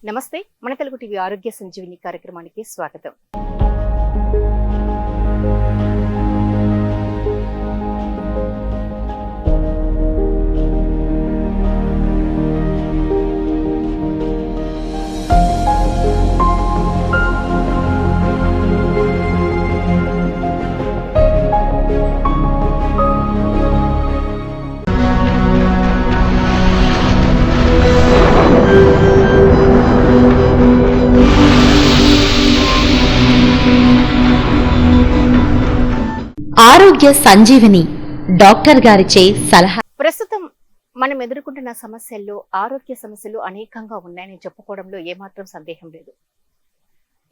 నమస్తే. మన తెలుగు టీవీ ఆరోగ్య సంజీవిని కార్యక్రమానికి స్వాగతం. ఆరోగ్య సంజీవిని డాక్టర్ గారిచే సలహా. ప్రస్తుతం మనం ఎదుర్కొంటున్న సమస్యల్లో ఆరోగ్య సమస్యలు అనేకంగా ఉన్నాయని చెప్పుకోవడంలో ఏమాత్రం సందేహం లేదు.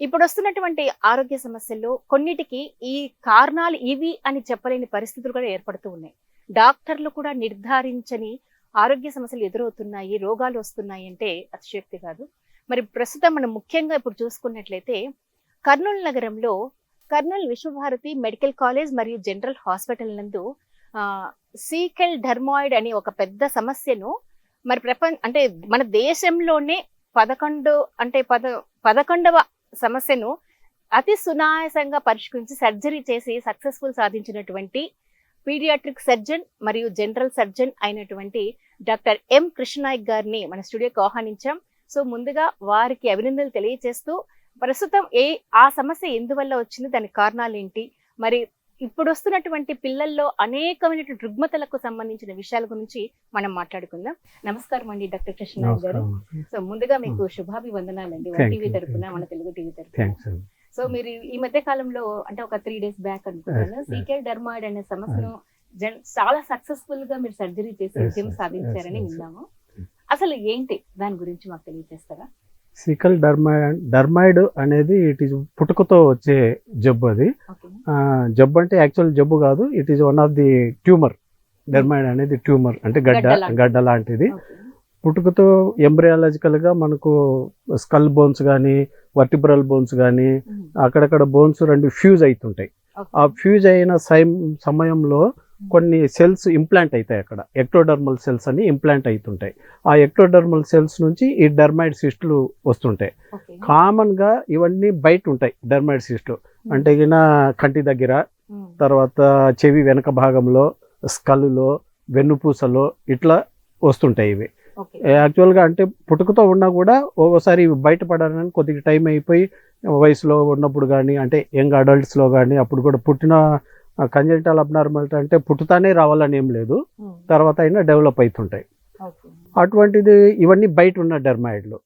ఇప్పుడు వస్తున్నటువంటి ఆరోగ్య సమస్యల్లో కొన్నిటికి ఈ కారణాలు ఇవి అని చెప్పలేని పరిస్థితులు కూడా ఏర్పడుతూ ఉన్నాయి. డాక్టర్లు కూడా నిర్ధారించని ఆరోగ్య సమస్యలు ఎదురవుతున్నాయి, రోగాలు వస్తున్నాయి అంటే అతిశయోక్తి కాదు. మరి ప్రస్తుతం మనం ముఖ్యంగా ఇప్పుడు చూసుకున్నట్లయితే కర్నూలు నగరంలో కర్నూలు విశ్వభారతి మెడికల్ కాలేజ్ మరియు జనరల్ హాస్పిటల్ నందు సీకెల్ డర్మాయిడ్ అనే ఒక పెద్ద సమస్యను మరి అంటే మన దేశంలోనే 11వ సమస్యను అతి సునాయాసంగా పరిష్కరించి సర్జరీ చేసి సక్సెస్ఫుల్ సాధించినటువంటి పీడియాట్రిక్ సర్జన్ మరియు జనరల్ సర్జన్ అయినటువంటి డాక్టర్ ఎం కృష్ణనాయక్ గారిని మన స్టూడియోకి ఆహ్వానించాం. సో ముందుగా వారికి అభినందనలు తెలియజేస్తూ ప్రస్తుతం ఆ సమస్య ఎందువల్ల వచ్చింది, దాని కారణాలు ఏంటి, మరి ఇప్పుడు వస్తున్నటువంటి పిల్లల్లో అనేకమైనటువంటి రుగ్మతలకు సంబంధించిన విషయాల గురించి మనం మాట్లాడుకుందాం. నమస్కారం అండి డాక్టర్ కృష్ణనాయక్ గారు. సో ముందుగా మీకు శుభాభివందనాలండి టీవీ తరపున, మన తెలుగు టీవీ తరపున. సో మీరు ఈ మధ్య కాలంలో అంటే ఒక 3 days బ్యాక్ అనుకుంటున్నాను సీకెల్ డర్మాయిడ్ అనే సమస్యను చాలా సక్సెస్ఫుల్ గా మీరు సర్జరీ చేసి విజయం సాధించారని విన్నాము. అసలు ఏంటి దాని గురించి మాకు తెలియజేస్తారా? సీకల్ డర్మాయిడ్ అనేది ఇట్ ఈజ్ పుట్టుకతో వచ్చే జబ్బు. అది జబ్బు అంటే యాక్చువల్ జబ్బు కాదు, it is one of the tumour. Dermoid అనేది ట్యూమర్ అంటే గడ్డ లాంటిది. పుట్టుకతో ఎంబ్రియాలజికల్గా మనకు స్కల్ బోన్స్ కానీ వర్టిబ్రల్ బోన్స్ కానీ అక్కడక్కడ బోన్స్ 2 ఫ్యూజ్ అవుతుంటాయి. ఆ ఫ్యూజ్ అయిన సమయంలో కొన్ని సెల్స్ ఇంప్లాంట్ అవుతాయి. అక్కడ ఎక్టోడర్మల్ సెల్స్ అని ఇంప్లాంట్ అవుతుంటాయి. ఆ ఎక్టోడర్మల్ సెల్స్ నుంచి ఈ డర్మాయిడ్ సిస్టులు వస్తుంటాయి. కామన్గా ఇవన్నీ బయట ఉంటాయి డర్మాయిడ్ సిస్టులు. అంటే కంటి దగ్గర, తర్వాత చెవి వెనక భాగంలో, స్కల్లో, వెన్నుపూసలో ఇట్లా వస్తుంటాయి. ఇవి యాక్చువల్గా అంటే పుట్టుకతో ఉన్నా కూడా ఒక్కోసారి ఇవి బయటపడాలని కొద్దిగా టైం అయిపోయి వయసులో ఉన్నప్పుడు కానీ, అంటే యంగ్ అడల్ట్స్లో కానీ, అప్పుడు కూడా పుట్టిన కంజెంటల్ అబ్నార్మాలిటీ అంటే పుట్టుతానే రావాలని ఏం లేదు, తర్వాత అయినా డెవలప్ అవుతుంటాయి. అటువంటిది ఇవన్నీ బయట ఉన్న డెర్మాయిడ్లు.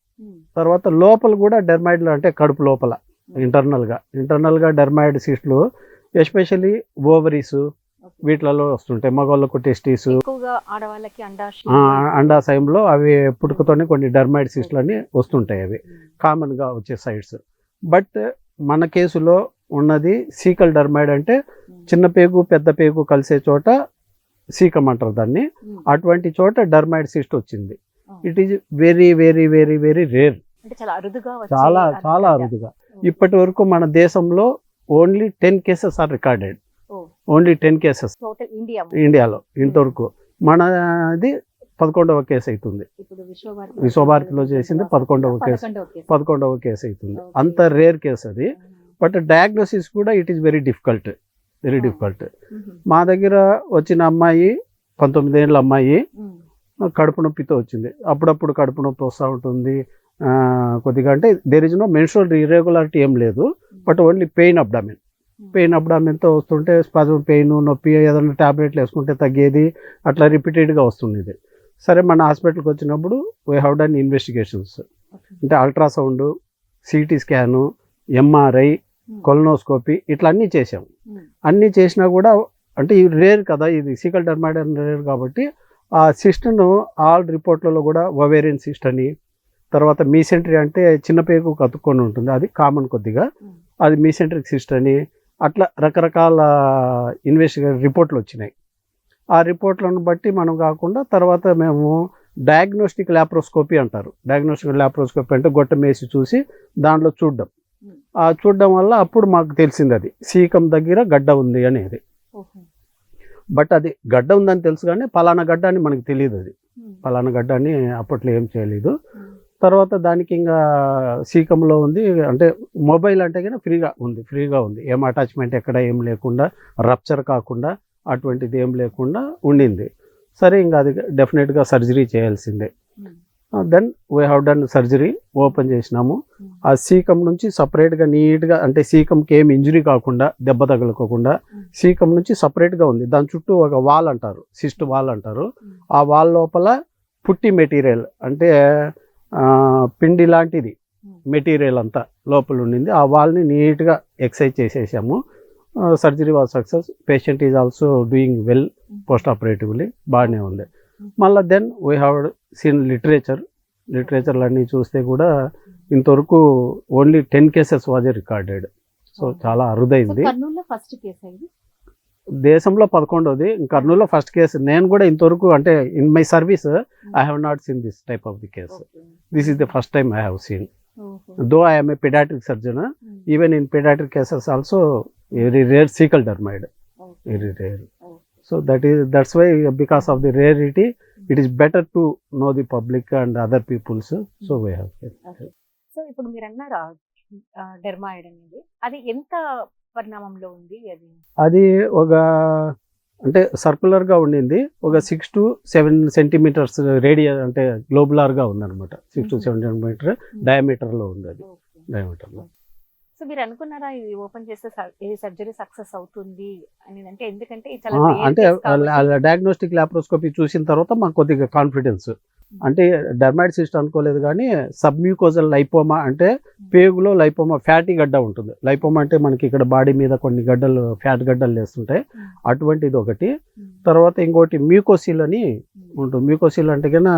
తర్వాత లోపల కూడా డెర్మాయిడ్లు అంటే కడుపు లోపల ఇంటర్నల్గా డెర్మాయిడ్ సిస్టులు ఎస్పెషల్లీ ఓవరీస్ వీటిలలో వస్తుంటాయి. మగవాళ్ళకు టెస్టీస్, అండాశయంలో అవి పుట్టుకతోనే కొన్ని డెర్మాయిడ్ సిస్టులు అని వస్తుంటాయి. అవి కామన్గా వచ్చే సైడ్స్. బట్ మన కేసులో ఉన్నది సీకల్ డర్మాయిడ్ అంటే చిన్న పేగు పెద్ద పేగు కలిసే చోట సీకం అంటారు దాన్ని. అటువంటి చోట డర్మాయిడ్ సిస్ట్ వచ్చింది. It is very very very very rare, చాలా చాలా అరుదుగా. ఇప్పటి వరకు మన దేశంలో only 10 cases are recorded. Only 10 cases ఇండియాలో ఇంతవరకు. మనది 11వ కేసు అవుతుంది. విశ్వభారతిలో చేసింది 11వ కేసు అవుతుంది. అంత రేర్ కేసు అది. బట్ డయాగ్నోసిస్ కూడా ఇట్ ఈస్ వెరీ డిఫికల్ట్. మా దగ్గర వచ్చిన అమ్మాయి 19 ఏళ్ళ అమ్మాయి కడుపు నొప్పితో వచ్చింది. అప్పుడప్పుడు కడుపు నొప్పి వస్తూ ఉంటుంది కొద్దిగా. అంటే there is no menstrual irregularity ఏం లేదు, బట్ ఓన్లీ పెయిన్ అబ్డామిన్తో వస్తుంటే స్పాజమ్ పెయిన్, నొప్పి, ఏదైనా ట్యాబ్లెట్లు వేసుకుంటే తగ్గేది, అట్లా రిపీటెడ్గా వస్తుంది ఇది. సరే మన హాస్పిటల్కి వచ్చినప్పుడు వీ హ్యావ్ డన్ ఇన్వెస్టిగేషన్స్. అంటే ultrasound, city scan, MRI, colonoscopy ఇట్లా అన్నీ చేసాం. అన్నీ చేసినా కూడా అంటే ఇది రేర్ కదా, ఇది సీకల్ డర్మాయిడ్ రేర్ కాబట్టి ఆ సిస్ట్ను ఆల్ రిపోర్ట్లలో కూడా ఒవేరియన్ సిస్ట్ అని, తర్వాత మీసెంట్రీ అంటే చిన్న పేగు కతుక్కొని ఉంటుంది, అది కామన్ కొద్దిగా, అది మీసెంట్రిక్ సిస్ట్ అని, అట్లా రకరకాల రిపోర్ట్లు వచ్చినాయి. ఆ రిపోర్ట్లను బట్టి మనం కాకుండా తర్వాత మేము డయాగ్నోస్టిక్ ల్యాప్రోస్కోపీ అంటారు. డయాగ్నోస్టిక్ ల్యాప్రోస్కోపీ అంటే గొట్టమేసి చూసి దాంట్లో చూడడం వల్ల అప్పుడు మాకు తెలిసింది అది సీకం దగ్గర గడ్డ ఉంది అనేది. బట్ అది గడ్డ ఉందని తెలుసు కానీ పలానా గడ్డ అని మనకు తెలియదు. అది పలానా గడ్డ అని అప్పట్లో ఏం చేయలేదు. తర్వాత దానికి ఇంకా సీకంలో ఉంది, అంటే మొబైల్ అంటే కన్నా ఫ్రీగా ఉంది, ఏం అటాచ్మెంట్ ఎక్కడ ఏం లేకుండా, రప్చర్ కాకుండా అటువంటిది ఏం లేకుండా ఉండింది. సరే ఇంకా అది డెఫినెట్గా సర్జరీ చేయాల్సిందే. Then we have done surgery, open చేసినాము. ఆ సీకం నుంచి సపరేట్గా నీట్గా, అంటే సీకంకి ఏం ఇంజరీ కాకుండా, దెబ్బ తగలకోకుండా సీకం నుంచి సపరేట్గా ఉంది. దాని చుట్టూ ఒక వాల్ అంటారు, సిస్ట్ వాల్ అంటారు. ఆ వాల్ లోపల పుట్టి మెటీరియల్, అంటే పిండి లాంటిది మెటీరియల్ అంతా లోపల ఉండింది. ఆ వాల్ని నీట్గా ఎక్సైజ్ చేసేసాము. Surgery was success. Patient is also doing well post operatively, బాగానే ఉంది. మళ్ళీ దెన్ వీ హ్యావ్ సీన్ లిటరేచర్లన్నీ చూస్తే కూడా ఇంతవరకు only 10 cases was recorded. So చాలా అరుదైంది. ఫస్ట్ కేసు దేశంలో 11వది, కర్నూలులో ఫస్ట్ కేసు. నేను కూడా ఇంతవరకు, అంటే in my service I have not seen this type of the case. This is the first time I have seen. Though I am a pediatric surgeon, even in pediatric cases also very rare cecal dermoid, very rare. So that's why, because of the rarity, it is better to know the public and other people's. So we have. So ఇప్పుడు మీరు అన్నారు dermoid అనేది, అది ఎంత పరిణామంలో ఉంది? అది ఒక, అంటే సర్కులర్గా ఉండింది, ఒక 6 to 7 centimeters రేడియస్, అంటే గ్లోబులర్గా ఉందన్నమాట. 6 to 7 centimeter డయామీటర్లో ఉంది అది, డయామీటర్లో. సో మీరు అనుకున్నారా ఇది ఓపెన్ చేస్తే ఈ సర్జరీ సక్సెస్ అవుతుంది అని? అంటే ఎందుకంటే అంటే డయాగ్నోస్టిక్ లాప్రోస్కోపీ చూసిన తర్వాత మాకు కొద్దిగా కాన్ఫిడెన్స్. అంటే డెర్మాయిడ్ సిస్ట్ అనుకోలేదు, కానీ సబ్మ్యూకోజల్ లైపోమా, అంటే పేగులో లైపోమా, ఫ్యాటీ గడ్డ ఉంటుంది. లైపోమా అంటే మనకి ఇక్కడ బాడీ మీద కొన్ని గడ్డలు, ఫ్యాట్ గడ్డలు లేస్తుంటాయి, అటువంటిది ఒకటి. తర్వాత ఇంకోటి మ్యూకోసిల్ అని ఉంటుంది. మ్యూకోసిల్ అంటే కన్నా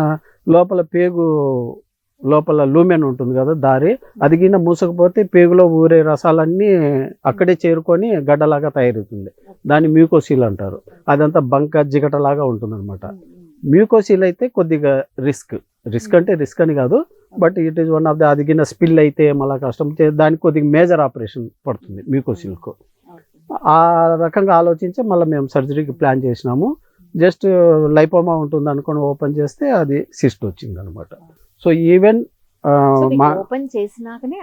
లోపల పేగు లోపల లూమెన్ ఉంటుంది కదా, దారి, అది కింద మూసకపోతే పేగులో ఊరే రసాలన్నీ అక్కడే చేరుకొని గడ్డలాగా తయారవుతుంది. దాన్ని మ్యూకోసిల్ అంటారు. అదంతా బంక జిగటలాగా ఉంటుంది అనమాట. మ్యూకోసిల్ అయితే కొద్దిగా రిస్క్ అంటే రిస్క్ అని కాదు, but it is one of the, అది కింద స్పిల్ అయితే మళ్ళీ కష్టం, దానికి కొద్దిగా మేజర్ ఆపరేషన్ పడుతుంది మ్యూకోసిల్కు. ఆ రకంగా ఆలోచించి మళ్ళీ మేము సర్జరీకి ప్లాన్ చేసినాము. జస్ట్ లైపోమా ఉంటుంది అనుకొని ఓపెన్ చేస్తే అది సిస్ట్ వచ్చింది అనమాట. సో ఈవెన్ ఓపెన్ చేసినాకనే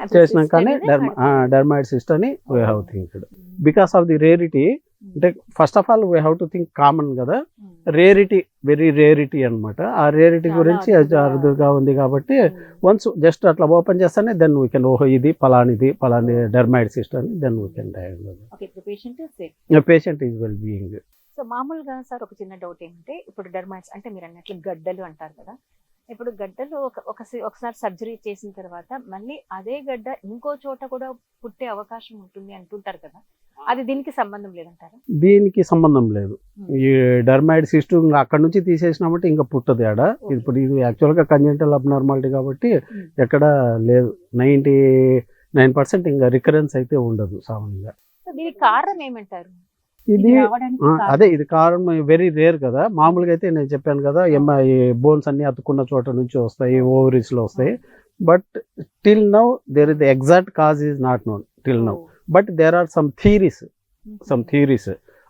డెర్మాయిడ్ సిస్ట్ అని we have thinked. Because of the rarity, అంటే first of all we have to think common కదా, రేరిటీ, వెరీ రేరిటీ అనమాట. ఆ రేరిటీ గురించి అరుదుగా ఉంది కాబట్టి వన్స్ జస్ట్ అట్లా ఓపెన్ చేస్తానే దెన్ వీ కెన్, ఓహో ఇది పలాని డెర్మాయిడ్ సిస్ట్ అని, then we can diagnose. Patient is well being. So మామూలుగా సార్ ఒక చిన్న డౌట్ ఏంటంటే, ఇప్పుడు డెర్మాయిడ్స్ అంటే మీరు అన్నట్లు గడ్డలు అంటారు కదా, ఇప్పుడు గడ్డలు ఒకసారి సర్జరీ చేసిన తర్వాత మళ్ళీ అదే గడ్డ ఇంకో చోట కూడా పుట్టే అవకాశం ఉంటుంది అంటుంటారు కదా, అది దీనికి సంబంధం లేదంటారా? దీనికి సంబంధం లేదు. ఈ డెర్మాయిడ్ సిస్ట్ అక్కడ నుంచి తీసేసినామంటే ఇంకా పుట్టదు ఆడ. ఇప్పుడు ఇది యాక్చువల్గా కంజెంటల్ అబ్నార్మాలిటీ కాబట్టి ఎక్కడ లేదు. 99% ఇంకా రికరెన్స్ అయితే ఉండదు సామాన్యంగా. దీనికి కారణం ఏమంటారు? ఇది ఇది కారణం వెరీ రేర్ కదా. మామూలుగా అయితే నేను చెప్పాను కదా, బోన్స్ అన్ని అతుక్కున్న చోట నుంచి వస్తాయి, ఓవరీస్ లో వస్తాయి. But till now there is the exact cause is not known till now. But there are some theories.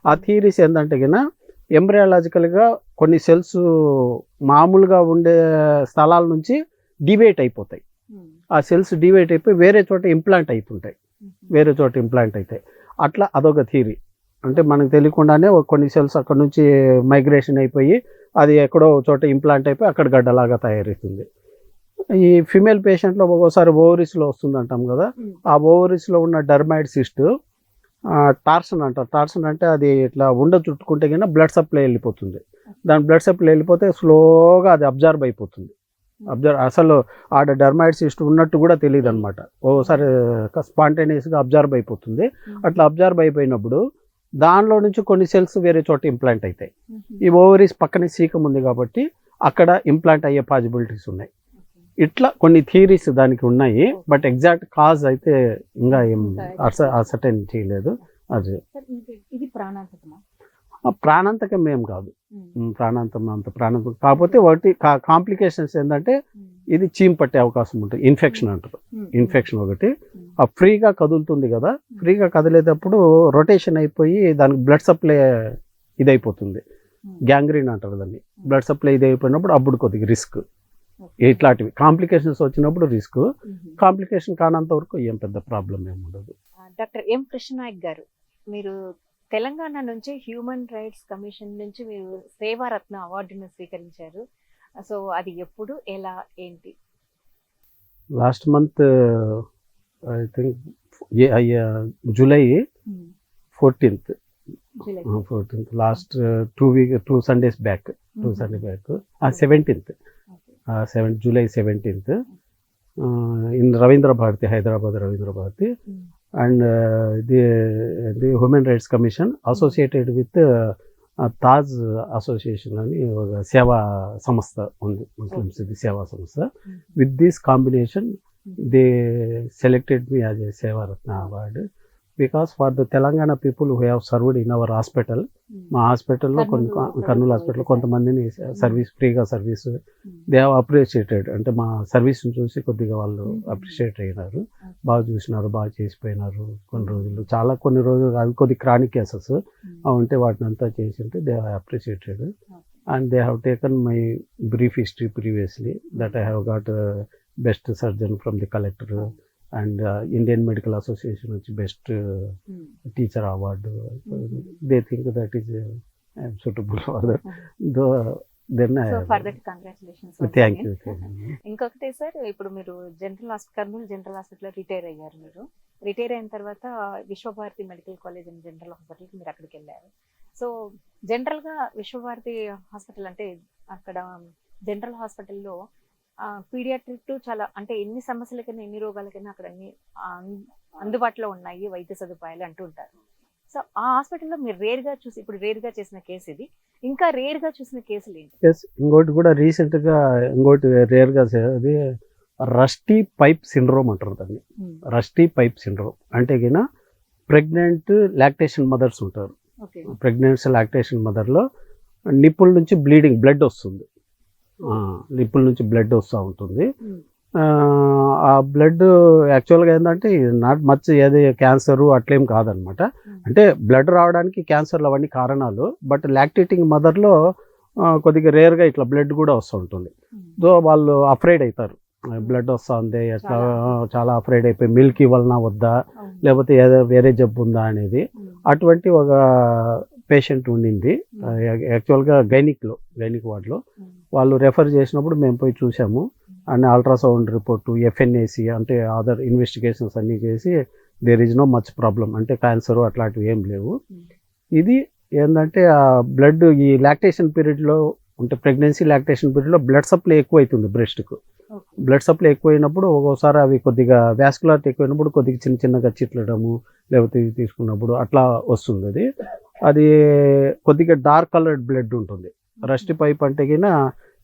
ఆ థియరీస్ ఏంటంటే కన్నా, ఎంబ్రయాలజికల్గా కొన్ని సెల్స్ మామూలుగా ఉండే స్థలాల నుంచి డివైట్ అయిపోతాయి. ఆ సెల్స్ డివైట్ అయిపోయి వేరే చోట ఇంప్లాంట్ అవుతాయి. అట్లా అదొక థియరీ. అంటే మనకు తెలియకుండానే కొన్ని సెల్స్ అక్కడ నుంచి మైగ్రేషన్ అయిపోయి అది ఎక్కడో చోట ఇంప్లాంట్ అయిపోయి అక్కడ గడ్డలాగా తయారవుతుంది. ఈ ఫిమేల్ పేషెంట్లో ఒక్కోసారి ఓవరీస్లో వస్తుంది అంటాం కదా, ఆ ఓవరీస్లో ఉన్న డెర్మాయిడ్ సిస్ట్ టార్సన్ అంటారు. టార్సన్ అంటే అది ఇట్లా చుట్టుకుంటే కన్నా బ్లడ్ సప్లై వెళ్ళిపోతుంది. దాని బ్లడ్ సప్లై వెళ్ళిపోతే స్లోగా అది అబ్జర్వ్ అయిపోతుంది. అసలు ఆడ డెర్మాయిడ్ సిస్ట్ ఉన్నట్టు కూడా తెలియదు అనమాట. ఓసారి స్పాంటేనియస్గా అబ్జర్వ్ అయిపోతుంది. అట్లా అబ్జర్వ్ అయిపోయినప్పుడు దానిలో నుంచి కొన్ని సెల్స్ వేరే చోట ఇంప్లాంట్ అవుతాయి. ఈ ఓవరీస్ పక్కనే సీకం ఉంది కాబట్టి అక్కడ ఇంప్లాంట్ అయ్యే పాసిబిలిటీస్ ఉన్నాయి. ఇట్లా కొన్ని థియరీస్ దానికి ఉన్నాయి. బట్ ఎగ్జాక్ట్ కాజ్ అయితే ఇంకా ఏం అసర్టైన్ చేయలేదు. అది ప్రాణాంతకం ఏం కాదు. ప్రాణాంతం కాకపోతే వాటి కాంప్లికేషన్స్ ఏంటంటే ఇది చీమ్ పట్టే అవకాశం ఉంటుంది. ఇన్ఫెక్షన్ అంటారు. ఇన్ఫెక్షన్ ఒకటి. ఆ ఫ్రీగా కదులుతుంది కదా, ఫ్రీగా కదిలేటప్పుడు రొటేషన్ అయిపోయి దానికి బ్లడ్ సప్లై ఇదైపోతుంది. గ్యాంగ్రీన్ అంటారు దాన్ని. బ్లడ్ సప్లై ఇది అయిపోయినప్పుడు అప్పుడు కొద్దిగా రిస్క్. ఇట్లాంటివి కాంప్లికేషన్స్ వచ్చినప్పుడు రిస్క్, కాంప్లికేషన్ కానంత వరకు ఏం పెద్ద ప్రాబ్లం ఏమి ఉండదు. డాక్టర్ ఎం కృష్ణనాయక్ గారు, మీరు తెలంగాణ నుంచి హ్యూమన్ రైట్స్ కమిషన్ నుంచి మీరు సేవారత్న అవార్డును స్వీకరించారు. సో అది ఎప్పుడు, ఎలా, ఏంటి? Last month I think July 14th July 14th last 2 Sundays back 2 Sunday back 17th July 17th in Ravindra Bharati, Hyderabad Ravindra Bharati, and the Human Rights Commission associated with Taj association అని ఒక సేవా సంస్థ ఉంది, Muslims ఇది సేవా సంస్థ. With this combination they selected me as a Sevaratna award because for the Telangana people who have served in our hospital. మా హాస్పిటల్లో కర్నూలు హాస్పిటల్లో కొంతమందిని ఫ్రీగా సర్వీస్ దే హ్యావ్ అప్రిషియేటెడ్. అంటే మా సర్వీస్ని చూసి కొద్దిగా వాళ్ళు అప్రిషియేట్ అయినారు, బాగా చూసినారు, బాగా చేసిపోయినారు. కొన్ని రోజులు అది కొద్ది క్రానిక్ కేసెస్ ఉంటే వాటిని అంతా చేసి ఉంటే they have appreciated and they have taken my brief history previously that I have got best surgeon from the collector and Indian Medical Association which best teacher award. They think that is suitable for that. Then so for that congratulations. Thank you. ఇంకొకటి sir, ఇప్పుడు మీరు Kurnool general హాస్పిటల్లో retire అయ్యారు. మీరు retire అయిన తర్వాత Vishwabharati medical college and general హాస్పిటల్కి మీరు అక్కడికి వెళ్ళారు. సో జనరల్గా విశ్వభారతి హాస్పిటల్ అంటే అక్కడ జనరల్ హాస్పిటల్లో పీడియాట్రిక్ చాలా, అంటే ఎన్ని సమస్యలకైనా ఎన్ని రోగాలకైనా అక్కడ అన్ని అందుబాటులో ఉన్నాయి వైద్య సదుపాయాలు అంటూ ఉంటారు. సో ఆ హాస్పిటల్లో మీరు ఇప్పుడు రేర్గా చేసిన కేసు ఇది. ఇంకా రేర్గా చూసిన కేసులు ఏంటి? ఇంకోటి కూడా రీసెంట్గా రేర్గా అది రస్టీ పైప్ సిండ్రోమ్ అంటారు దాన్ని. రస్టీ పైప్ సిండ్రోమ్ అంటే గిన ప్రెగ్నెంట్ లాక్టేషన్ మదర్స్ ఉంటారు. ప్రెగ్నెన్సీ లాక్టేషన్ మదర్లో నిప్పుల నుంచి బ్లడ్ వస్తుంది. నిప్పుల నుంచి బ్లడ్ వస్తూ ఉంటుంది. ఆ బ్లడ్ యాక్చువల్గా ఏంటంటే నాట్ మచ్ ఏది క్యాన్సరు అట్లేం కాదనమాట. అంటే బ్లడ్ రావడానికి క్యాన్సర్లు అవన్నీ కారణాలు, బట్ లాక్టేటింగ్ మదర్లో కొద్దిగా రేర్గా ఇట్లా బ్లడ్ కూడా వస్తూ ఉంటుంది. సో వాళ్ళు అఫ్రైడ్ అవుతారు, బ్లడ్ వస్తుంది ఎట్లా, చాలా అఫ్రైడ్ అయిపోయి మిల్క్ ఇవ్వాలన్నా వద్దా, లేకపోతే ఏదో వేరే జబ్బు ఉందా అనేది. అటువంటి ఒక పేషెంట్ ఉండింది యాక్చువల్గా గైనిక్ వార్డులో. వాళ్ళు రెఫర్ చేసినప్పుడు మేము పోయి చూసాము అండ్ అల్ట్రాసౌండ్ రిపోర్టు, ఎఫ్ఎన్ఏసి అంటే అదర్ ఇన్వెస్టిగేషన్స్ అన్నీ చేసి there is no much problem, అంటే క్యాన్సర్ అట్లాంటివి ఏం లేవు. ఇది ఏంటంటే ఆ బ్లడ్ ఈ లాక్టేషన్ పీరియడ్లో అంటే ప్రెగ్నెన్సీ లాక్టేషన్ పీరియడ్లో బ్లడ్ సప్లై ఎక్కువ అవుతుంది బ్రెస్ట్కు. బ్లడ్ సప్లై ఎక్కువైనప్పుడు ఒక్కోసారి అవి కొద్దిగా వ్యాస్కులారిటీ ఎక్కువైనప్పుడు కొద్దిగా చిన్నగా చిట్లడము లేకపోతే ఇది తీసుకున్నప్పుడు అట్లా వస్తుంది. అది కొద్దిగా డార్క్ కలర్డ్ బ్లడ్ ఉంటుంది. రస్ట్ పైప్ అంటే కినా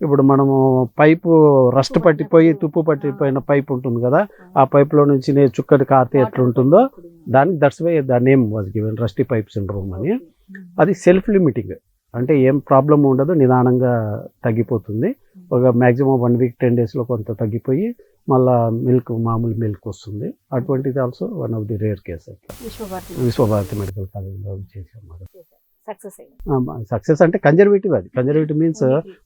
ఇప్పుడు మనము పైపు రస్ట్ పట్టిపోయి తుప్పు పట్టిపోయిన పైప్ ఉంటుంది కదా, ఆ పైప్లో నుంచి చుక్కటి కారితే ఎట్లుంటుందో దానికి that's why the name was given rusty pipe syndrome అని. అది సెల్ఫ్ లిమిటింగ్, అంటే ఏం ప్రాబ్లం ఉండదు, నిదానంగా తగ్గిపోతుంది. ఒక మ్యాక్సిమం 1 week 10 days కొంత తగ్గిపోయి మళ్ళా మామూలు మిల్క్ వస్తుంది. అటువంటిది also one of the rare case. Vishwabharati medical కాలేజ్లో చేసాం. సక్సెస్ అంటే కన్జర్వేటివ్, అది కన్జర్వేటివ్ మీన్స్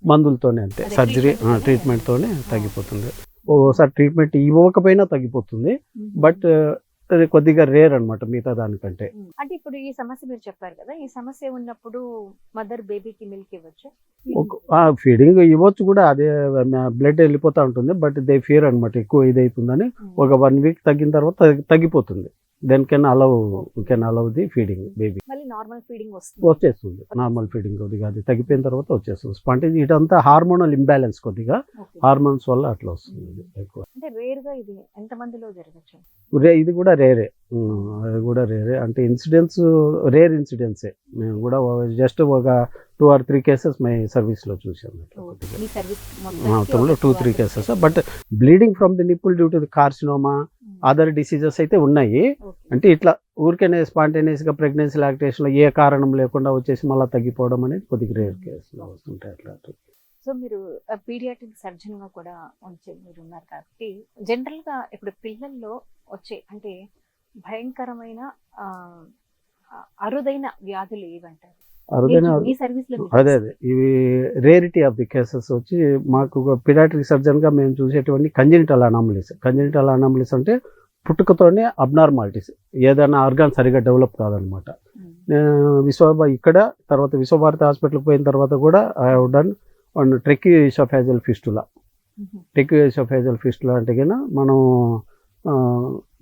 మందులతోనే, అంతే సర్జరీ ట్రీట్మెంట్తోనే తగ్గిపోతుంది. ఓసారి ట్రీట్మెంట్ ఇవ్వకపోయినా తగ్గిపోతుంది, బట్ అది కొద్దిగా రేర్ అనమాట మిగతా దానికంటే. అంటే ఇప్పుడు ఈ సమస్య మీరు చెప్పారు కదా, ఈ సమస్య ఉన్నప్పుడు మదర్ బేబీకి మిల్క్ ఇవ్వచ్చు, ఫీడింగ్ ఇవ్వచ్చు కూడా, అదే బ్లడ్ వెళ్ళిపోతూ ఉంటుంది. బట్ దే ఫియర్ అనమాట ఎక్కువ ఇదైతుందని. ఒక 1 week తగ్గిన తర్వాత తగ్గిపోతుంది. Then can allow the feeding baby. వచ్చేస్తుంది నార్మల్ ఫీడింగ్, కొద్దిగా అది తగ్గిపోయిన తర్వాత వచ్చేస్తుంది. అంటే ఇదంతా హార్మోనల్ ఇంబ్యాలెన్స్, కొద్దిగా హార్మోన్స్ వల్ల అట్లా వస్తుంది ఎక్కువ. ఇది కూడా రేరే, అంటే ఇన్సిడెంట్స్ రేర్ ఇన్సిడెంట్సే. మేము కూడా జస్ట్ ఒక 2 or 3 cases మై సర్వీస్లో చూసాము. మొత్తంలో 2-3 cases. But bleeding from the nipple due to the carcinoma other diseases అయితే ఉన్నాయి. అంటే ఇట్లా ఊరికేనే స్పాంటేనియస్గా ప్రెగ్నెన్సీ లాక్టేషన్లో ఏ కారణం లేకుండా వచ్చేసి మళ్ళీ తగ్గిపోవడం అనేది కొద్దిగా రేర్ కేసులో వస్తుంటాయి అట్లా. సో మీరు పీడియాట్రిక్ సర్జన్గా కూడా మీరు ఉన్నారు కాబట్టి జనరల్గా ఇప్పుడు పిల్లల్లో వచ్చే అంటే భయంకరమైన అరుదైన వ్యాధులు ఏవంటారు? అరుదైన మీ సర్వీస్ లో అదే ఇవి రేరిటీ ఆఫ్ ది కేసెస్ వచ్చి మాకు పిడాట్రిక్ సర్జన్గా మేము చూసేటువంటి కంజెనిటల్ అనామలీస్ అంటే పుట్టుకతోనే అబ్నార్మాలిటీస్, ఏదైనా ఆర్గాన్ సరిగా డెవలప్ కాదనమాట. ఇక్కడ తర్వాత విశ్వభారతి హాస్పిటల్కి పోయిన తర్వాత కూడా ఐ హావ్ డన్ ట్రెక్యూఎసోఫేజియల్ ఫిస్టులా అంటే కన్నా మనం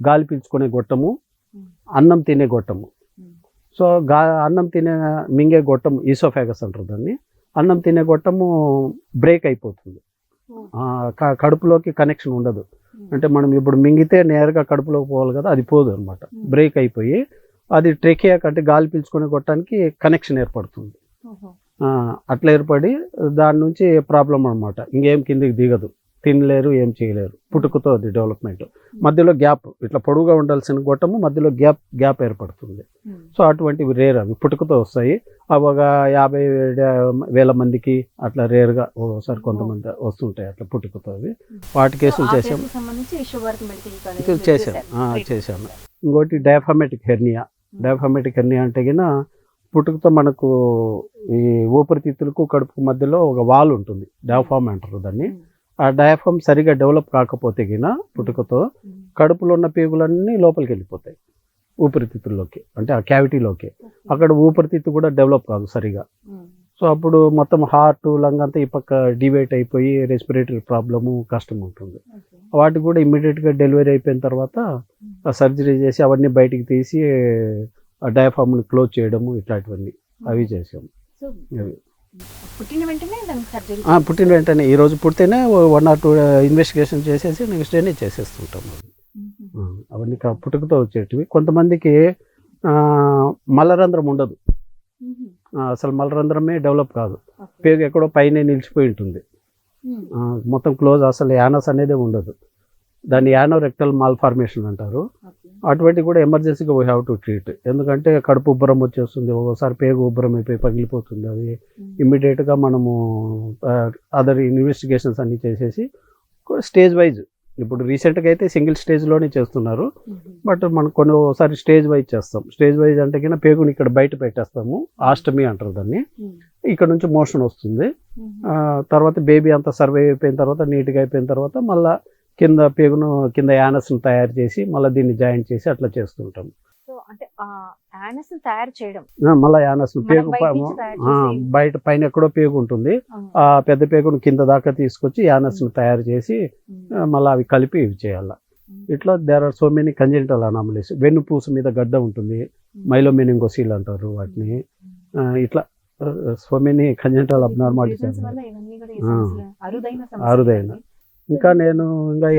గాలి పీల్చుకునే గొట్టము, అన్నం తినే గొట్టము. సో అన్నం మింగే గొట్టం ఈసోఫాగస్ అంటారు దాన్ని. అన్నం తినే గొట్టము బ్రేక్ అయిపోతుంది, కడుపులోకి కనెక్షన్ ఉండదు. అంటే మనం ఇప్పుడు మింగితే నేరుగా కడుపులోకి పోవాలి కదా, అది పోదు అనమాట. బ్రేక్ అయిపోయి అది ట్రెకియా అంటే గాలి పీల్చుకునే గొట్టానికి కనెక్షన్ ఏర్పడుతుంది. అట్లా ఏర్పడి దాని నుంచి ప్రాబ్లం అనమాట. ఇంకేం కిందికి దిగదు, తినలేరు, ఏం చేయలేరు. పుట్టుకతో అది డెవలప్మెంట్. మధ్యలో గ్యాప్, ఇట్లా పొడుగుగా ఉండాల్సిన గొట్టము మధ్యలో గ్యాప్ ఏర్పడుతుంది. సో అటువంటివి రేర్, అవి పుట్టుకతో వస్తాయి. అవి ఒక 50,000 మందికి అట్లా రేర్గా ఒకసారి కొంతమంది వస్తుంటాయి అట్లా పుట్టుకతో. అవి వాటి కేసులు చేసాము. ఇంకోటి డయాఫామెటిక్ హెర్నియా అంటే కింద పుట్టుకతో మనకు ఈ ఊపిరితిత్తులకు కడుపు మధ్యలో ఒక వాల్ ఉంటుంది, డయాఫామ్ అంటారు దాన్ని. ఆ డయాఫామ్ సరిగా డెవలప్ కాకపోతే గిన పుట్టుకతో కడుపులో ఉన్న పేగులన్నీ లోపలికి వెళ్ళిపోతాయి ఊపిరితిత్తుల్లోకి, అంటే ఆ క్యావిటీలోకి. అక్కడ ఊపిరితిత్తు కూడా డెవలప్ కాదు సరిగా. సో అప్పుడు మొత్తం హార్ట్, లంగ్ అంతా ఈ పక్క డివైట్ అయిపోయి రెస్పిరేటరీ ప్రాబ్లము, కష్టం ఉంటుంది. వాటికి కూడా ఇమ్మీడియట్గా డెలివరీ అయిపోయిన తర్వాత సర్జరీ చేసి అవన్నీ బయటికి తీసి డయాఫామ్ని క్లోజ్ చేయడము, ఇట్లాంటివన్నీ అవి చేసాము. పుట్టిన వెంటనే ఈ రోజు పుట్టితేనే 1 or 2 ఇన్వెస్టిగేషన్ చేసేసి నెక్స్ట్ డేనే చేసేస్తుంటాము. అవన్నీ పుట్టుకతో వచ్చేటివి. కొంతమందికి మలరంధ్రం ఉండదు, అసలు మలరంధ్రమే డెవలప్ కాదు, పేగు ఎక్కడో పైన నిలిచిపోయి ఉంటుంది, మొత్తం క్లోజ్, అసలు యానస్ అనేది ఉండదు. దాన్ని యానోరెక్టల్ మాల్ఫార్మేషన్ అంటారు. అటువంటి కూడా ఎమర్జెన్సీగా వీ హ్యావ్ టు ట్రీట్. ఎందుకంటే కడుపు ఉబ్బరం వచ్చేస్తుంది, ఒక్కోసారి పేగు ఉబ్బరం అయిపోయి పగిలిపోతుంది. అది ఇమ్మీడియట్గా మనము అదర్ ఇన్వెస్టిగేషన్స్ అన్నీ చేసేసి స్టేజ్ వైజ్, ఇప్పుడు రీసెంట్గా అయితే సింగిల్ స్టేజ్లోనే చేస్తున్నారు, బట్ మనం ఒకసారి స్టేజ్ వైజ్ చేస్తాం. స్టేజ్ వైజ్ అంటే కన్నా పేగుని ఇక్కడ బయట పెట్టేస్తాము, ఆస్టమీ అంటారు దాన్ని. ఇక్కడ నుంచి మోషన్ వస్తుంది. తర్వాత బేబీ అంతా సర్వే అయిపోయిన తర్వాత, నీట్గా అయిపోయిన తర్వాత మళ్ళీ కింద యానస్ను తయారు చేసి మళ్ళీ దీన్ని జాయింట్ చేసి అట్లా చేస్తుంటాం. మళ్ళీ యానస్ను పేగు బయట పైన ఎక్కడో పేగు ఉంటుంది, ఆ పెద్ద పేగును కింద దాకా తీసుకొచ్చి యానస్ను తయారు చేసి మళ్ళీ అవి కలిపి ఇవి చేయాలి. ఇట్లా there are so many congenital anomalies. వెన్నుపూస మీద గడ్డ ఉంటుంది, మైలోమెనింగోసీల్ అంటారు వాటిని. ఇట్లా సో మెనీ కంజెనిటల్ అబ్నార్మాలిటీస్, అరుదైన. ఇంకా నేను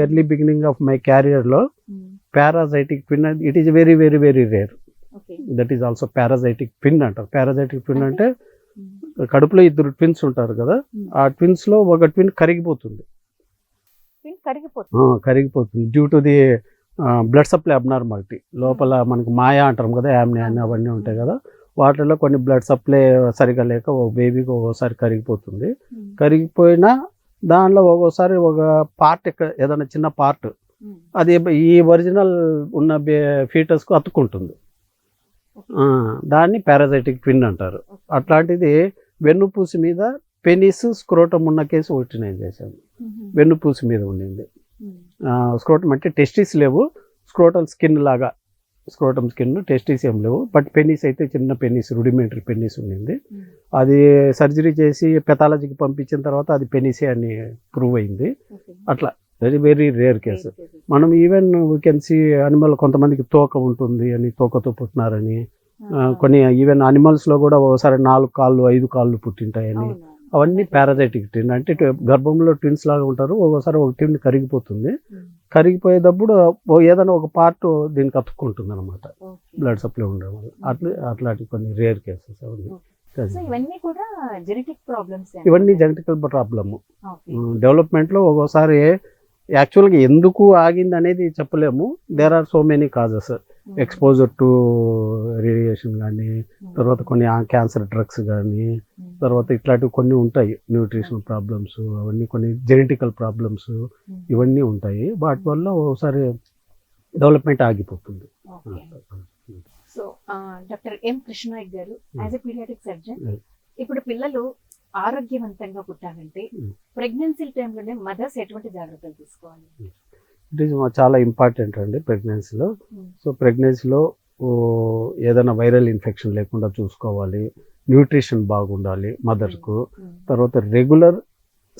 ఎర్లీ బిగినింగ్ ఆఫ్ మై క్యారియర్లో parasitic pin, it is very very very rare. That is also parasitic pin అంటారు. పారాజైటిక్ పిన్ అంటే కడుపులో 2 ట్విన్స్ ఉంటారు కదా, ఆ ట్విన్స్లో ఒక ట్విన్ కరిగిపోతుంది due to the blood supply abnormality. లోపల మనకు మాయా అంటాం కదా, యామ్నియా అవన్నీ ఉంటాయి కదా, వాటిలో కొన్ని బ్లడ్ సప్లై సరిగా లేక ఒక బేబీకి ఒక్కోసారి కరిగిపోతుంది. కరిగిపోయినా దానిలో ఒక్కోసారి ఒక పార్ట్, ఏదైనా చిన్న పార్ట్ అది ఈ ఒరిజినల్ ఉన్న ఫీటస్కు అతుక్కుంటుంది, దాన్ని పారాజైటిక్ ట్విన్ అంటారు. అట్లాంటిది వెన్నుపూసి మీద పెనిస్ స్క్రోటం ఉన్న కేసు ఒకటి నేను చేశాను. వెన్నుపూసి మీద ఉండింది. స్క్రోటం అంటే టెస్టిస్ లేవు, స్క్రోటల్ స్కిన్ లాగా, స్క్రోటం స్కిన్, టెస్టిస్ ఏం లేవు, బట్ పెనిస్ అయితే చిన్న పెనిస్, రుడిమెంటరీ పెనిస్ ఉండింది. అది సర్జరీ చేసి పెథాలజీకి పంపించిన తర్వాత అది పెనిసే అని ప్రూవ్ అయింది. అట్లా వెరీ వెరీ రేర్ కేసు. మనం even we can see animal, కొంతమందికి తోక ఉంటుంది అని, తోకతో పుట్టినారని, కొన్ని ఈవెన్ అనిమల్స్లో కూడా ఒకసారి 4 కాళ్ళు 5 కాళ్ళు పుట్టింటాయని. అవన్నీ పారాజైటిక్ ట్విన్ అంటే గర్భంలో ట్విన్స్ లాగా ఉంటారు. ఒకసారి ఒక ట్విన్ కరిగిపోతుంది, కరిగిపోయేటప్పుడు ఏదైనా ఒక పార్ట్ దీనికి అతుక్కుంటుంది అనమాట, బ్లడ్ సప్లై ఉండడం వల్ల. అట్లాంటి కొన్ని రేర్ కేసెస్ అవన్నీ. ఇవన్నీ జెనెటికల్ ప్రాబ్లమ్. డెవలప్మెంట్లో ఒక్కోసారి యాక్చువల్గా ఎందుకు ఆగింది అనేది చెప్పలేము. There are so many causes. Exposure to radiation కానీ, తర్వాత కొన్ని క్యాన్సర్ డ్రగ్స్ కానీ, తర్వాత ఇట్లాంటివి కొన్ని ఉంటాయి, న్యూట్రిషన్ ప్రాబ్లమ్స్, అవన్నీ కొన్ని జెనెటికల్ ప్రాబ్లమ్స్, ఇవన్నీ ఉంటాయి. వాటి వల్ల ఒకసారి డెవలప్మెంట్ ఆగిపోతుంది. సో డాక్టర్ ఎం కృష్ణనాయక్ గారు as a paediatric surgeon, Mm. ఇప్పుడు పిల్లలు ఆరోగ్యవంతంగా పుట్టాలంటే Mm. ప్రెగ్నెన్సీ టైంలోనే మదర్స్ ఎటువంటి జాగ్రత్తలు తీసుకోవాలి? ఇట్ ఈస్ చాలా ఇంపార్టెంట్ అండి ప్రెగ్నెన్సీలో. Mm. సో ప్రెగ్నెన్సీలో ఏదైనా వైరల్ ఇన్ఫెక్షన్ లేకుండా చూసుకోవాలి, న్యూట్రిషన్ బాగుండాలి మదర్కు, Mm. తర్వాత రెగ్యులర్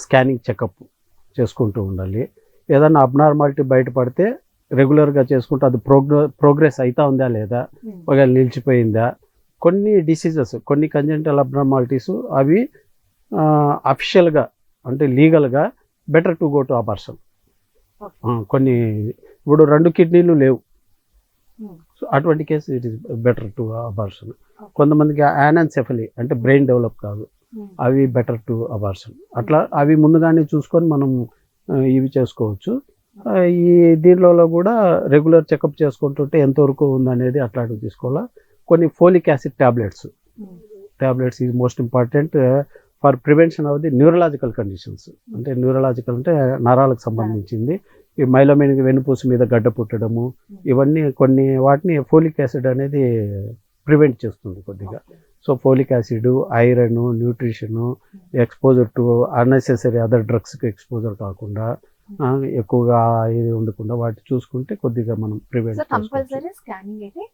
స్కానింగ్ చెకప్ చేసుకుంటూ ఉండాలి. ఏదైనా అబ్నార్మాలిటీ బయటపడితే రెగ్యులర్గా చేసుకుంటూ అది ప్రోగ్రెస్ అవుతా ఉందా లేదా, Mm. ఒకవేళ నిలిచిపోయిందా. కొన్ని డిసీజెస్, కొన్ని కంజెంటల్ అబ్నార్మాలిటీస్ అవి అఫిషియల్గా అంటే లీగల్గా better to go to abortion. Okay. కొన్ని ఇప్పుడు 2 కిడ్నీలు లేవు, Mm. సో అటువంటి case it is better to abortion. Okay. కొంతమందికి యానెన్సెఫలీ అంటే బ్రెయిన్ డెవలప్ కాదు, Mm. అవి బెటర్ టు అబార్షన్. అట్లా అవి ముందుగానే చూసుకొని మనం ఇవి చేసుకోవచ్చు. ఈ దీనిలో కూడా రెగ్యులర్ చెకప్ చేసుకుంటుంటే ఎంతవరకు ఉందనేది అట్లాంటివి తీసుకోవాలా. కొన్ని folic acid tablets is most important for prevention of the neurological conditions. అంటే న్యూరలాజికల్ అంటే నరాలకు సంబంధించింది. ఈ మైలోమెనిక్ వెన్నుపూస మీద గడ్డ పుట్టడము, ఇవన్నీ కొన్ని వాటిని ఫోలిక్ యాసిడ్ అనేది ప్రివెంట్ చేస్తుంది కొద్దిగా. So folic acid, iron, nutrition, exposure to unnecessary other డ్రగ్స్కి ఎక్స్పోజర్ కాకుండా, ఎక్కువగా ఇది ఉండకుండా వాటి చూసుకుంటే కొద్దిగా మనం ప్రివెంట్ కంపల్సరీ స్కానింగ్ అయితే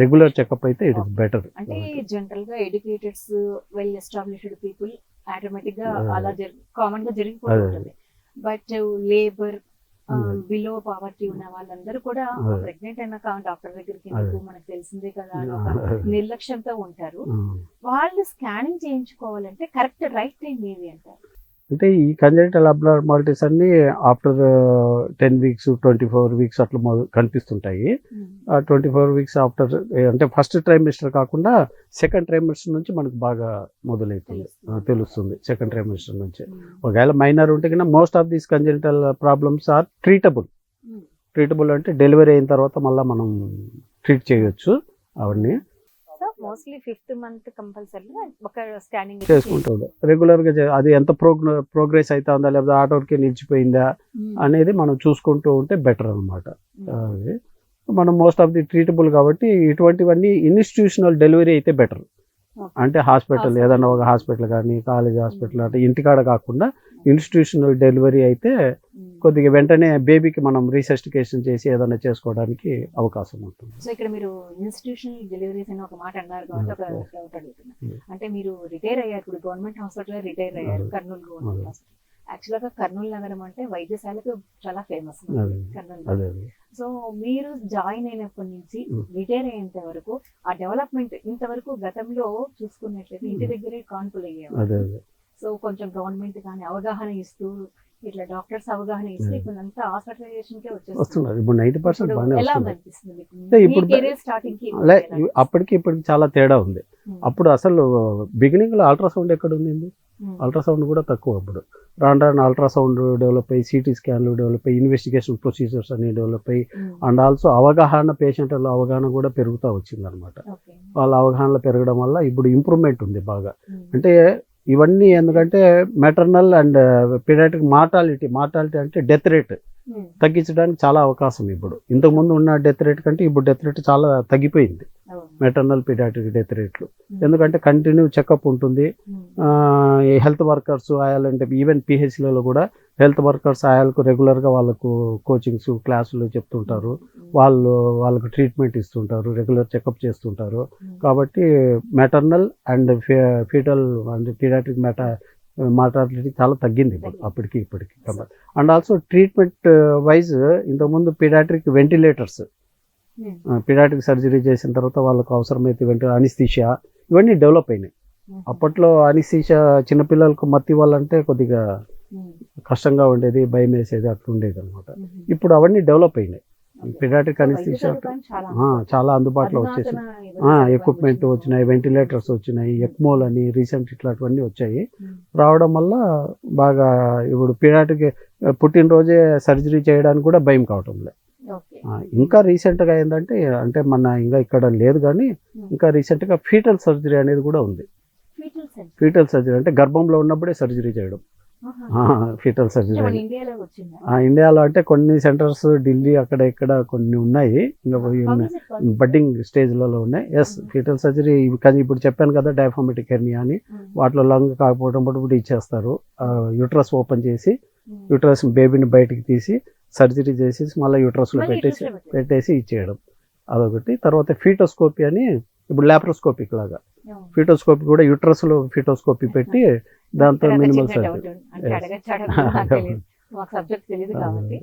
రెగ్యులర్ చెకప్ అయితే ఇట్ ఇస్ బెటర్. అంటే జనరల్ గా educateds, well established people automatic గా అలా కామన్ గా జరిగిపోతుంది. బట్ లేబర్, బిలో పావర్టీ ఉన్న వాళ్ళందరూ కూడా ప్రెగ్నెంట్ అయినాక డాక్టర్ దగ్గరికి ఎందుకు, మనకు తెలిసిందే కదా అని ఒక నిర్లక్ష్యంతో ఉంటారు. వాళ్ళు స్కానింగ్ చేయించుకోవాలంటే కరెక్ట్ రైట్ టైం ఏది అంటారు? అంటే ఈ కంజెంటల్ అబ్నార్మాలిటీస్ అన్ని ఆఫ్టర్ 10 వీక్స్ 24 వీక్స్ అట్లా కనిపిస్తుంటాయి. 24 వీక్స్ ఆఫ్టర్ అంటే ఫస్ట్ ట్రైమిస్టర్ కాకుండా సెకండ్ ట్రైమిస్టర్ నుంచి మనకు బాగా మొదలవుతుంది, తెలుస్తుంది సెకండ్ ట్రైమిస్టర్ నుంచి. ఒకవేళ మైనర్ ఉంటే కన్నా most of these congenital problems are treatable అంటే డెలివరీ అయిన తర్వాత మళ్ళీ మనం ట్రీట్ చేయొచ్చు అవన్నీ. మోస్ట్లీ 5th మంత్ కంపల్సరీ ఒక స్కానింగ్ చేసుకుంటాడు రెగ్యులర్గా. అది ఎంత ప్రోగ్రెస్ అవుతా ఉందా లేదా ఆటోకి నిలిచిపోయిందా అనేది మనం చూసుకుంటూ ఉంటే బెటర్ అనమాట. అది మనం మోస్ట్ ఆఫ్ ది ట్రీటబుల్ కాబట్టి ఇటువంటివన్నీ ఇన్స్టిట్యూషనల్ డెలివరీ అయితే బెటర్. అంటే హాస్పిటల్, ఏదైనా ఒక హాస్పిటల్ కానీ కాలేజ్ హాస్పిటల్ అంటే ఇంటికాడ కాకుండా ఇన్స్టిట్యూషనల్ డెలివరీ అయితే కొద్దిగా వెంటనే బేబీకి మనం రీసెస్టికేషన్ చేసి ఏదైనా చేసుకోవడానికి అవకాశం ఉంటుంది. సో ఇక్కడ మీరు ఇన్స్టిట్యూషనల్ డెలివరీస్ అని ఒక మాట అన్నారు కాబట్టి ఒక డౌట్ అడుగుతున్నా. అంటే మీరు రిటైర్ అయ్యారు, ఇప్పుడు గవర్నమెంట్ హాస్పిటల్ రిటైర్ అయ్యారు, కర్నూలు గవర్నమెంట్ హాస్పిటల్. యాక్చువల్ గా కర్నూలు నగరం అంటే వైద్యశాలకు చాలా ఫేమస్ కర్నూలు. సో మీరు జాయిన్ అయినప్పటి నుంచి రిటైర్ అయ్యేంత వరకు ఆ డెవలప్మెంట్ ఇంతవరకు గతంలో చూసుకున్నట్లయితే ఇంటి దగ్గరే కాన్పులు అయ్యేవారు. సో కొంచెం గవర్నమెంట్ కానీ అవగాహన ఇస్తూ ఇట్లా డాక్టర్స్ అవగాహన ఇస్తే ఇప్పుడు అంతా హాస్పిటలైజేషన్ కే వస్తున్నారు. ఇప్పుడు 90% బాగానే ఎలా వస్తుంది. అనిపిస్తుంది ఇప్పుడు కెరీర్ స్టార్టింగ్ కి? అప్పటికి ఇప్పటికి చాలా తేడా ఉంది. అప్పుడు అసలు బిగినింగ్ లో అల్ట్రాసౌండ్ ఎక్కడ ఉంది? అల్ట్రాసౌండ్ కూడా తక్కువ. అప్పుడు రాను అల్ట్రాసౌండ్ డెవలప్ అయ్యి, సిటీ స్కాన్లు డెవలప్ అయ్యి, ఇన్వెస్టిగేషన్ ప్రొసీజర్స్ అన్ని డెవలప్ అయ్యి, అండ్ ఆల్సో అవగాహన, పేషెంట్ల అవగాహన కూడా పెరుగుతూ వచ్చింది అనమాట. వాళ్ళ అవగాహనలో పెరగడం వల్ల ఇప్పుడు ఇంప్రూవ్మెంట్ ఉంది బాగా. అంటే ఇవన్నీ ఎందుకంటే మెటర్నల్ అండ్ పీడియాట్రిక్ మార్టాలిటీ అంటే డెత్ రేట్ తగ్గించడానికి చాలా అవకాశం. ఇప్పుడు ఇంతకుముందు ఉన్న డెత్ రేట్ కంటే ఇప్పుడు డెత్ రేట్ చాలా తగ్గిపోయింది, మెటర్నల్ పీడియాట్రిక్ డెత్ రేట్లు. ఎందుకంటే కంటిన్యూ చెకప్ ఉంటుంది. హెల్త్ వర్కర్స్ ఆయాలంటే ఈవెన్ పిహెచ్లలో కూడా హెల్త్ వర్కర్స్ ఆయాలకు రెగ్యులర్గా వాళ్ళకు కోచింగ్స్ క్లాసులు చెప్తుంటారు, వాళ్ళకు ట్రీట్మెంట్ ఇస్తుంటారు, రెగ్యులర్ చెకప్ చేస్తుంటారు. కాబట్టి maternal and foetal and paediatric mortality చాలా తగ్గింది ఇప్పుడు అప్పటికి ఇప్పటికి. అండ్ ఆల్సో ట్రీట్మెంట్ వైజ్ ఇంతకుముందు పీడియాట్రిక్ వెంటిలేటర్స్, పీడియాట్రిక్ సర్జరీ చేసిన తర్వాత వాళ్ళకు అవసరమైతే అనిస్థీషియా ఇవన్నీ డెవలప్ అయినాయి. అప్పట్లో అనిస్థీషియా చిన్నపిల్లలకు మత్తి వాళ్ళంటే కొద్దిగా కష్టంగా ఉండేది, భయం వేసేది, అట్లా ఉండేది అనమాట. ఇప్పుడు అవన్నీ డెవలప్ అయినాయి. పీడియాట్రిక్ అనిస్థీషియా చాలా అందుబాటులో వచ్చేసి ఎక్విప్మెంట్ వచ్చినాయి, వెంటిలేటర్స్ వచ్చినాయి, ఎక్మోల్ అని రీసెంట్ ఇట్లాంటివన్నీ వచ్చాయి. రావడం వల్ల బాగా ఇప్పుడు పీడియాట్రిక్ పుట్టినరోజే సర్జరీ చేయడానికి కూడా భయం కావటం లేదు. ఇంకా రీసెంట్గా ఏంటంటే అంటే ఇంకా ఇక్కడ లేదు కానీ ఇంకా రీసెంట్గా ఫీటల్ సర్జరీ అనేది కూడా ఉంది. ఫీటల్ సర్జరీ అంటే గర్భంలో ఉన్నప్పుడే సర్జరీ చేయడం. ఫీటల్ సర్జరీ మన అని. ఇండియాలో వచ్చిందా? ఇండియాలో అంటే కొన్ని సెంటర్స్ ఢిల్లీ అక్కడ ఇక్కడ కొన్ని ఉన్నాయి, ఇంకా బడ్డింగ్ స్టేజ్లలో ఉన్నాయి. ఎస్, ఫీటల్ సర్జరీ కానీ ఇప్పుడు చెప్పాను కదా డయాఫ్రామాటిక్ హెర్నియా అని, వాటిలో లంగ్ కాకపోవడం కూడా ఇచ్చేస్తారు. యూట్రస్ ఓపెన్ చేసి యూట్రస్ బేబీని బయటికి తీసి సర్జరీ చేసేసి మళ్ళీ యూట్రస్లో పెట్టేసి ఇచ్చేయడం అదొకటి. తర్వాత ఫీటోస్కోపీ అని ఇప్పుడు లాప్రోస్కోపిక్ లాగా ఫీటోస్కోపీ కూడా యూట్రస్లో ఫీటోస్కోపీ పెట్టి దాంతో మినిమల్ సర్జరీ. మాకు సబ్జెక్ట్ తెలియదు కాబట్టి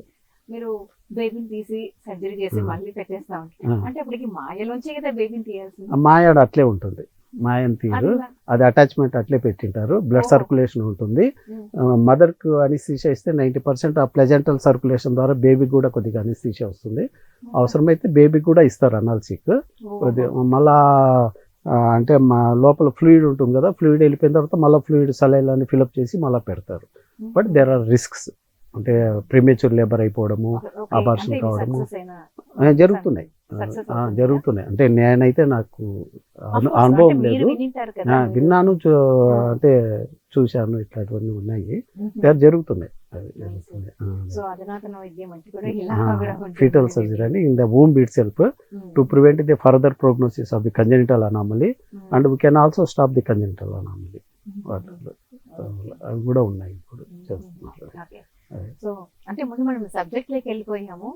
మీరు బేబీని తీసి సర్జరీ చేసి మళ్ళీ పెట్టేస్తా ఉంటారు. అంటే అప్పటికి మాయలోంచే కదా బేబీని తీయాల్సింది. మాయాడ అట్లే ఉంటుంది, మాయని తీయరు, అది అటాచ్మెంట్ అట్లే పెట్టింటారు. బ్లడ్ సర్క్యులేషన్ ఉంటుంది. మదర్కు అనిస్థీషియా ఇస్తే 90% ఆ ప్లెజెంటల్ సర్క్యులేషన్ ద్వారా బేబీకి కూడా కొద్దిగా అనిస్థీషియా వస్తుంది. అవసరమైతే బేబీకి కూడా ఇస్తారు అనాల్సిక్. మళ్ళా అంటే మా లోపల ఫ్లూయిడ్ ఉంటుంది కదా, ఫ్లూయిడ్ వెళ్ళిపోయిన తర్వాత మళ్ళీ ఫ్లూయిడ్ సలైన్ ఫిలప్ చేసి మళ్ళీ పెడతారు. బట్ దేర్ ఆర్ రిస్క్స్, అంటే ప్రీమేచ్యూర్ లేబర్ అయిపోవడము, అబార్షన్ కావడము జరుగుతున్నాయి. అంటే నేనైతే నాకు అనుభవం లేదు, విన్నాను, అంటే చూశాను, ఇట్లాంటివన్నీ ఉన్నాయి, జరుగుతున్నాయి. ఫీటల్ సర్జరీ అని in the womb it self to prevent the further prognosis of the congenital anomaly and we can also stop the congenital anomaly. అవి కూడా ఉన్నాయి ఇప్పుడు చేస్తున్నారు. సో అంటే ముందు మనం సబ్జెక్ట్ లోకి వెళ్ళిపోయాము.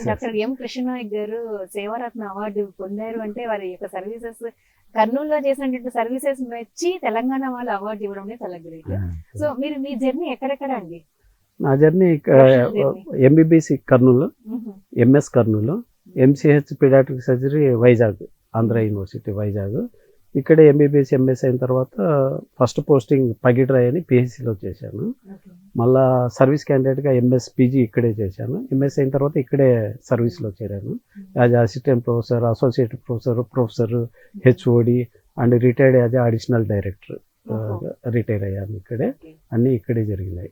డాక్టర్ ఎం కృష్ణనాయక్ గారు సేవారత్న అవార్డు పొందారు అంటే వారి యొక్క సర్వీసెస్, కర్నూలులో చేసినటువంటి సర్వీసెస్ మెచ్చి తెలంగాణ వాళ్ళు అవార్డు ఇవ్వడం అనేది చాలా గ్రేట్. సో మీరు మీ జర్నీ ఎక్కడెక్కడ అండి? నా journey MBBS Kurnool, MS Kurnool, MCH paediatric surgery Vizag, Andhra university Vizag. ఇక్కడే ఎంబీబీఎస్ ఎంఎస్ అయిన తర్వాత ఫస్ట్ పోస్టింగ్ పగిడ్రాయ్ అని పిహెచ్సిలో చేశాను. మళ్ళా సర్వీస్ క్యాండిడేట్గా ఎంఎస్ పీజీ ఇక్కడే చేశాను. ఎంఎస్ అయిన తర్వాత ఇక్కడే సర్వీస్లో చేరాను as assistant professor, associate professor, HOD and retired as additional director. Retire అయ్యాను ఇక్కడే. అన్నీ ఇక్కడే జరిగినాయి.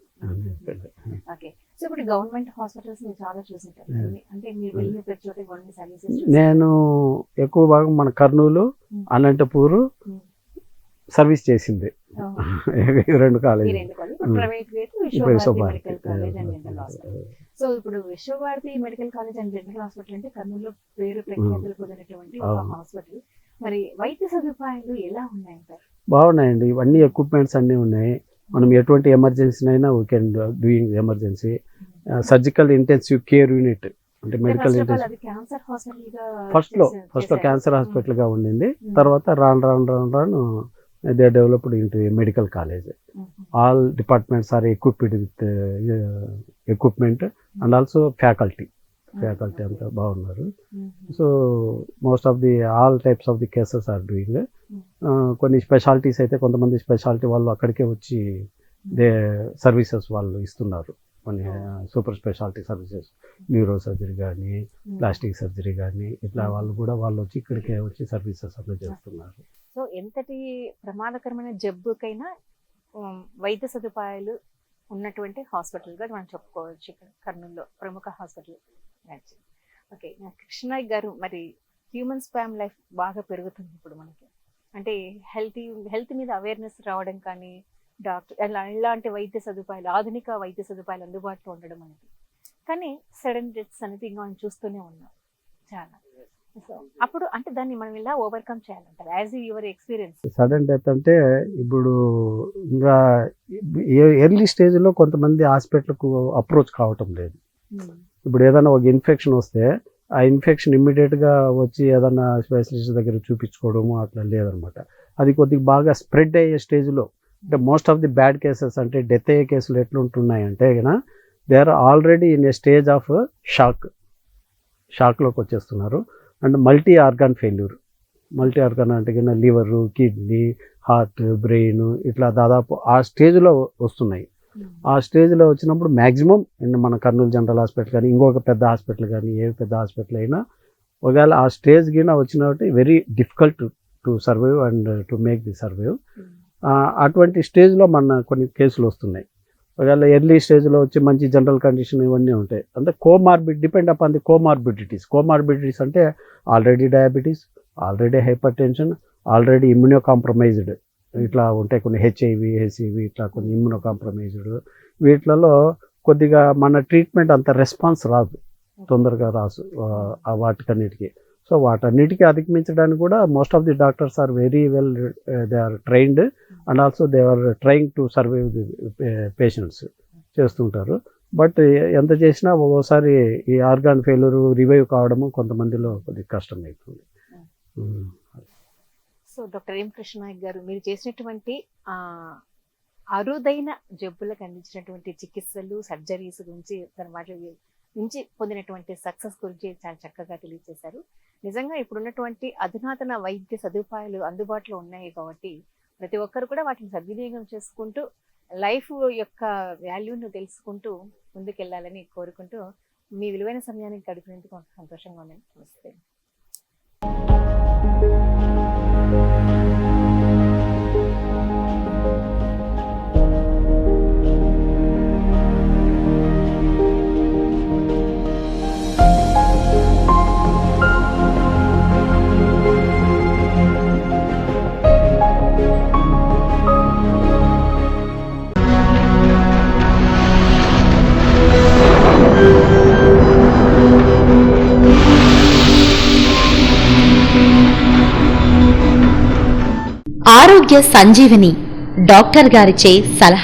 సో ఇప్పుడు గవర్నమెంట్ హాస్పిటల్స్ చాలా చూసింటారు, అంటే మీరు వెళ్ళిన ప్రతి చోట గవర్నమెంట్ సర్వీసెస్. నేను ఎక్కువ భాగం మన కర్నూలు, అనంతపూరు సర్వీస్ చేసింది, 2 కాలేజీ. సో ఇప్పుడు Vishwabharati medical college and general hospital అంటే కర్నూలులో పేరు ప్రఖ్యాతులు పొందినటువంటి ఒక హాస్పిటల్. మరి వైద్య సదుపాయాలు ఎలా ఉన్నాయి సార్? బాగున్నాయండి, ఇవన్నీ ఎక్విప్మెంట్స్ అన్నీ ఉన్నాయి. మనం ఎటువంటి ఎమర్జెన్సీ అయినా we can doing emergency. Surgical intensive care unit అంటే మెడికల్ ఫస్ట్లో క్యాన్సర్ హాస్పిటల్గా ఉండింది. తర్వాత రాను they developed into medical college. All departments are equipped with equipment and also faculty అంతా బాగున్నారు. So most of the all types of the cases are doing. కొన్ని specialities అయితే కొంతమంది స్పెషాలిటీ వాళ్ళు అక్కడికే వచ్చి సర్వీసెస్ వాళ్ళు ఇస్తున్నారు. కొన్ని super speciality services, neuro surgery కానీ, ప్లాస్టిక్ సర్జరీ కానీ, ఇట్లా వాళ్ళు వచ్చి ఇక్కడికే వచ్చి సర్వీసెస్ అందజేస్తున్నారు. సో ఎంతటి ప్రమాదకరమైన జబ్బుకైనా వైద్య సదుపాయాలు ఉన్నటువంటి హాస్పిటల్గా మనం చెప్పుకోవచ్చు ఇక్కడ కర్నూలులో ప్రముఖ హాస్పిటల్. ఓకే, కృష్ణనాయక్ గారు, మరి హ్యూమన్ స్పామ్ లైఫ్ బాగా పెరుగుతుంది ఇప్పుడు మనకి, అంటే హెల్త్ మీద అవేర్నెస్ రావడం కానీ, డాక్టర్ ఇలాంటి వైద్య సదుపాయాలు, ఆధునిక వైద్య సదుపాయాలు అందుబాటులో ఉండడం అనేది, కానీ సడన్ డెత్స్ అనేది ఇంకా మనం చూస్తూనే ఉన్నాం చాలా. సో అప్పుడు అంటే దాన్ని మనం ఇలా ఓవర్కమ్ చేయాలంటారు as your experience? Sudden death అంటే ఇప్పుడు ఇంకా ఎర్లీ స్టేజ్లో కొంతమంది హాస్పిటల్కు అప్రోచ్ కావటం లేదు. ఇప్పుడు ఏదైనా ఒక ఇన్ఫెక్షన్ వస్తే ఆ ఇన్ఫెక్షన్ ఇమ్మీడియట్గా వచ్చి ఏదైనా స్పెషలిస్ట్ దగ్గర చూపించుకోవడము అట్లా లేదనమాట. అది కొద్దిగా బాగా స్ప్రెడ్ అయ్యే స్టేజ్లో, అంటే most of the bad cases అంటే డెత్ అయ్యే కేసులు ఎట్లుంటున్నాయంటే they are already in a stage of షాక్లోకి వచ్చేస్తున్నారు. అండ్ మల్టీ ఆర్గాన్ అంటే లివరు, కిడ్నీ, హార్ట్, బ్రెయిన్ ఇట్లా దాదాపు ఆ స్టేజ్లో వస్తున్నాయి. ఆ స్టేజ్లో వచ్చినప్పుడు మ్యాక్సిమం మన కర్నూలు జనరల్ హాస్పిటల్ కానీ, ఇంకొక పెద్ద హాస్పిటల్ కానీ, ఏ పెద్ద హాస్పిటల్ అయినా ఒకవేళ ఆ స్టేజ్ గిన వచ్చినట్టు very difficult to survive and to make the survive. అటువంటి స్టేజ్లో మన కొన్ని కేసులు వస్తున్నాయి. ఒకవేళ ఎర్లీ స్టేజ్లో వచ్చి మంచి జనరల్ కండిషన్ ఇవన్నీ ఉంటాయి. అంటే డిపెండ్ అపాన్ ది కోమార్బిడిటీస్ అంటే already diabetes, already hyper tension, already immuno compromised ఇట్లా ఉంటాయి కొన్ని హెచ్ఐవి హెచ్సివి ఇట్లా కొన్ని ఇమ్యూనో కాంప్రమైజ్డ్ వీటిలలో కొద్దిగా మన ట్రీట్మెంట్ అంత రెస్పాన్స్ రాదు, తొందరగా రాదు వాటికన్నిటికీ. సో వాటన్నిటికీ అధిగమించడానికి కూడా most of the doctors are very well, they are trained and also they are trying to survive the patients చేస్తుంటారు. బట్ ఎంత చేసినా ఒక్కోసారి ఈ ఆర్గాన్ ఫెయిల్యూర్ రివైవ్ కావడము కొంతమందిలో కొద్దిగా కష్టం అవుతుంది. సో డాక్టర్ ఎం కృష్ణనాయక్ గారు, మీరు చేసినటువంటి అరుదైన జబ్బులకు అందించినటువంటి చికిత్సలు, సర్జరీస్ గురించి, వాటి నుంచి పొందినటువంటి సక్సెస్ గురించి చాలా చక్కగా తెలియజేశారు. నిజంగా ఇప్పుడున్నటువంటి అధునాతన వైద్య సదుపాయాలు అందుబాటులో ఉన్నాయి కాబట్టి ప్రతి ఒక్కరు కూడా వాటిని సద్వినియోగం చేసుకుంటూ లైఫ్ యొక్క వాల్యూను తెలుసుకుంటూ ముందుకెళ్ళాలని కోరుకుంటూ మీ విలువైన సమయానికి గడిపినందుకు సంతోషంగా ఉందండి. నమస్తే. ఆరోగ్య సంజీవని డాక్టర్ గారిచే సలహా.